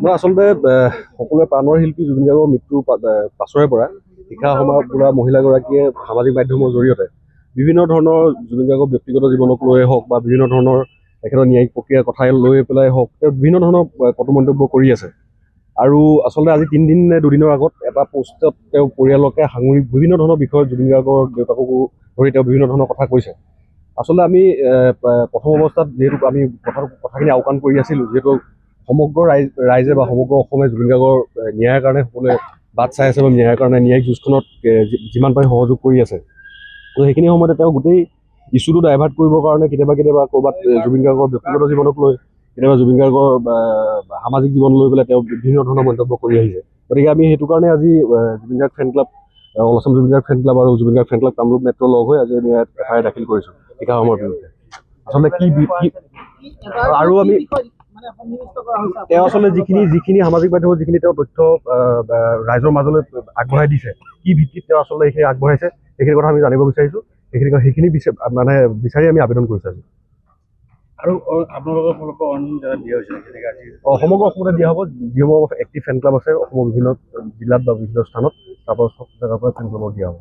মই আচলতে সকলোৱে প্ৰাণৰ শিল্পী জুবিন গাৰ্গৰ মৃত্যুৰ পাছৰে পৰা শিখা সমাজ বোলা মহিলাগৰাকীয়ে সামাজিক মাধ্যমৰ জৰিয়তে বিভিন্ন ধৰণৰ জুবিন গাৰ্গৰ ব্যক্তিগত জীৱনক লৈয়ে হওক বা বিভিন্ন ধৰণৰ তেখেতৰ ন্যায়িক প্ৰক্ৰিয়াৰ কথা লৈ পেলাই হওক তেওঁ বিভিন্ন ধৰণৰ কটু মন্তব্য কৰি আছে। আৰু আচলতে আজি 3 দিন নে 2 দিনৰ আগত এটা পোষ্টত তেওঁ পৰিয়ালকে সাঙুৰি বিভিন্ন ধৰণৰ বিষয়ত জুবিন গাৰ্গৰ দেউতাককো ধৰি তেওঁ বিভিন্ন ধৰণৰ কথা কৈছে। আচলতে আমি প্ৰথম অৱস্থাত যিহেতু আমি কথাখিনি আওকাণ কৰি আছিলোঁ, যিহেতু সমগ্ৰ ৰাইজে বা সমগ্ৰ অসমে জুবিন গাৰ্গৰ ন্যায়ৰ কাৰণে সকলোৱে বাট চাই আছে বা ন্যায়ৰ কাৰণে ন্যায়িক যুঁজখনত যিমান পাৰি সহযোগ কৰি আছে। তো সেইখিনি সময়তে তেওঁ গোটেই ইছ্যুটো ডাইভাৰ্ট কৰিবৰ কাৰণে কেতিয়াবা ক'ৰবাত জুবিন গাৰ্গৰ ব্যক্তিগত জীৱনক লৈ কেতিয়াবা জুবিন গাৰ্গৰ সামাজিক জীৱন লৈ পেলাই তেওঁ বিভিন্ন ধৰণৰ মন্তব্য কৰি আহিছে। গতিকে আমি সেইটো কাৰণে আজি Zubeen Garg fan club all Assam Zubeen Garg fan club আৰু Zubeen Garg fan club Kamrup metro লগ হৈ আজি আমি ইয়াত FIR দাখিল কৰিছোঁ শিখা সমাজৰ বিৰুদ্ধে। আচলতে আৰু আমি তেওঁ আচলতে যিখিনি সামাজিক মাধ্যমত যিখিনি তেওঁ তথ্য ৰাইজৰ মাজলৈ আগবঢ়াই দিছে, কি ভিত্তিত তেওঁ আচলতে সেইখিনি আগবঢ়াইছে সেইখিনি কথা আমি জানিব বিচাৰিছোঁ। সেইখিনি মানে বিচাৰি আমি আবেদন কৰিছোঁ আজি। আৰু আপোনালোকৰ ফালৰ পৰা অন্য জেগাত দিয়া হৈছে সমগ্ৰ অসমতে দিয়া হ'ব। যিসমূহ এক্টিভ ফেন ক্লাব আছে অসমৰ বিভিন্ন জিলাত বা বিভিন্ন স্থানত তাৰ পৰা ফেন ক্লাবক দিয়া হ'ব।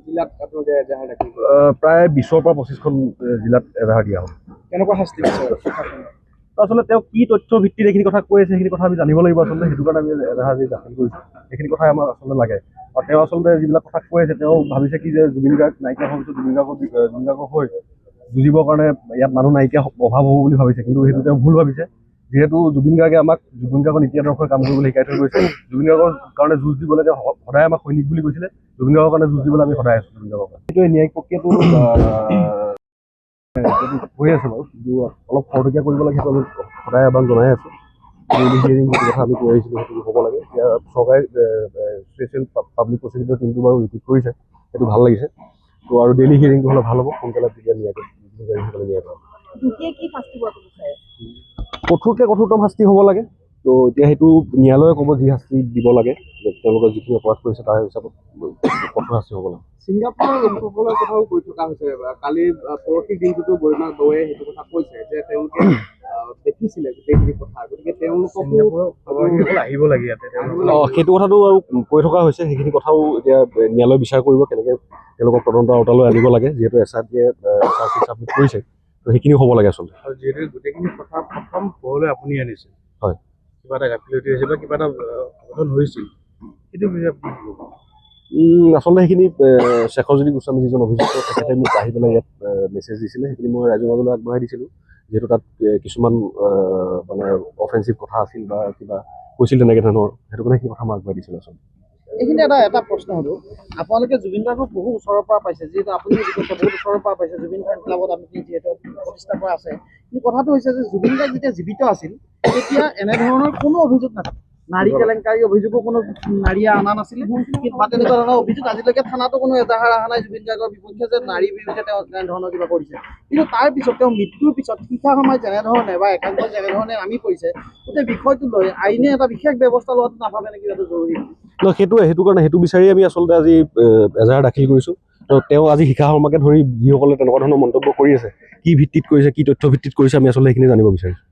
জিলাত আপোনালোকে এজাহাৰ দাখিল প্ৰায় 20ৰ পৰা 25খন জিলাত এজাহাৰ দিয়া হ'ব। কেনেকুৱা শাস্তি আচলতে তেওঁ কি তথ্য ভিত্তিত এইখিনি কথা কৈ আছে সেইখিনি কথা আমি জানিব লাগিব। আচলতে সেইটো কাৰণে আমি এজাহাৰ দাখিল কৰিছোঁ। সেইখিনি কথাই আমাৰ আচলতে লাগে। আৰু তেওঁ আচলতে যিবিলাক কথা কৈ আছে তেওঁ ভাবিছে কি যে জুবিন গাৰ্গ নাইকিয়া হোৱাৰ পিছত জুবিন গাৰ্গৰ হৈ যুঁজিবৰ কাৰণে ইয়াত মানুহ নাইকিয়া অভাৱ হ'ব বুলি ভাবিছে, কিন্তু সেইটো তেওঁ ভুল ভাবিছে। যিহেতু জুবিন গাৰ্গে আমাক জুবিন গাৰ্গৰ নীতি আদৰ্শই কাম কৰিবলৈ শিকাই থৈ গৈছে। জুবিন গাৰ্গৰ কাৰণে যুঁজ দিবলৈ তেওঁ সদায় আমাক সৈনিক বুলি কৈছিলে। জুবিন গাৰ্গৰ কাৰণে যুঁজ দিবলৈ আমি সদায় আছোঁ জুবিন গাৰ্গৰ কাৰণে। সেইটোৱে ন্যায়িক প্ৰক্ৰিয়াটো হৈ আছে বাৰু, কিন্তু অলপ খৰতকীয়া কৰিব লাগে সেইটো আমি সদায় আহ্বান জনাই আছোঁ। ডেইলি হিয়াৰিং যিটো কথা আমি কৈ আহিছিলোঁ সেইটো হ'ব লাগে। এতিয়া চৰকাৰে স্পেচিয়েল পাব্লিক প্ৰচিকিউটৰ টিমটো বাৰু ৰিপিট কৰিছে, সেইটো ভাল লাগিছে। তো আৰু ডেইলি হিয়াৰিংটো হ'লে ভাল হ'ব, সোনকালে তেতিয়া ন্যায় পাব। কঠোৰতম শাস্তি হ'ব লাগে। তো এতিয়া সেইটো ন্যায়ালয়ে ক'ব যি শাস্তি দিব লাগে, তেওঁলোকে যিখিনি অপৰাধ কৰিছে তাৰ হিচাপত কঠোৰ শাস্তি হ'ব লাগে। ছিংগাপুৰৰ লোকসকলৰ কথাও কৈ থকা হৈছে। কালি পৰহি দিনটোতো গৰিমা দৱে সেইটো কথা কৈছে যে তেওঁলোকে দেখিছিলে গোটেইখিনি কথা, গতিকে তেওঁলোককো আহিব লাগে ইয়াতে। সেইটো কথাটো আৰু কৈ থকা হৈছে। সেইখিনি কথাও এতিয়া ন্যায়ালয়ে বিচাৰ কৰিব কেনেকৈ তেওঁলোকক তদন্ত আওতালৈ আনিব লাগে, যিহেতু SRTয়ে চাৰ্জশ্বিট ছাবমিট কৰিছে। তো সেইখিনিও হ'ব লাগে আচলতে। আৰু যিহেতু গোটেইখিনি কথা প্ৰথম পোহৰলৈ আপুনি আনিছে, হয়, কিবা এটা গাফিলতি হৈছে বা কিবা এটা অঘটন হৈছিল, সেইটো আচলতে সেইখিনি শেখৰজ্যোতি গোস্বামী যিজন অভিযুক্ত তেখেতে মোক আহি পেলাই ইয়াত মেছেজ দিছিলে। সেইখিনি মই ৰাইজৰ মাজলৈ আগবঢ়াই দিছিলোঁ, যিহেতু তাত কিছুমান মানে অফেন্সিভ কথা আছিল বা কিবা কৈছিল তেনেকৈ ধৰণৰ, সেইটো কাৰণে সেইখিনি কথা মই আগবঢ়াই দিছিলোঁ আচলতে। এইখিনি এটা প্ৰশ্ন হ'ল, আপোনালোকে জুবিন গাৰ্গক বহু ওচৰৰ পৰা পাইছে, যিহেতু আপুনি বহুত ওচৰৰ পৰা পাইছে জুবিন ফেন ক্লাবত আপুনি যিহেতু প্ৰতিষ্ঠা কৰা আছে। কিন্তু কথাটো হৈছে যে জুবিন গাৰ্গ যেতিয়া জীৱিত আছিল তেতিয়া এনেধৰণৰ কোনো অভিযোগ নাছিল। নাৰী কেলেংকাৰী অভিযোগো কোনো নাৰীয়ে অনা নাছিলে বা তেনেকুৱা ধৰণৰ অভিযোগ আজিলৈকে থানাতো কোনো এজাহাৰ অহা নাই জুবিন গাৰ্গৰ বিপক্ষে যে নাৰীৰ বিৰুদ্ধে তেওঁ তেনেধৰণৰ কিবা কৰিছে। কিন্তু তাৰ পিছত তেওঁ মৃত্যুৰ পিছত শিখা সমাজ যেনেধৰণে বা একাংশ যেনেধৰণে নামি পৰিছে, গোটেই বিষয়টো লৈ আইনে এটা বিশেষ ব্যৱস্থা লোৱাটো নাভাবে নেকি এইটো জৰুৰী? সেইটো কাৰণে সেইটো বিচাৰি আমি আচলতে আজি এজাহাৰ দাখিল কৰিছোঁ। তো তেওঁ আজি শিখা শৰ্মাকে ধৰি যিসকলে তেনেকুৱা ধৰণৰ মন্তব্য কৰি আছে, কি ভিত্তিত কৰিছে, কি তথ্য ভিত্তিত কৰিছে, আমি আচলতে সেইখিনি জানিব বিচাৰিছোঁ।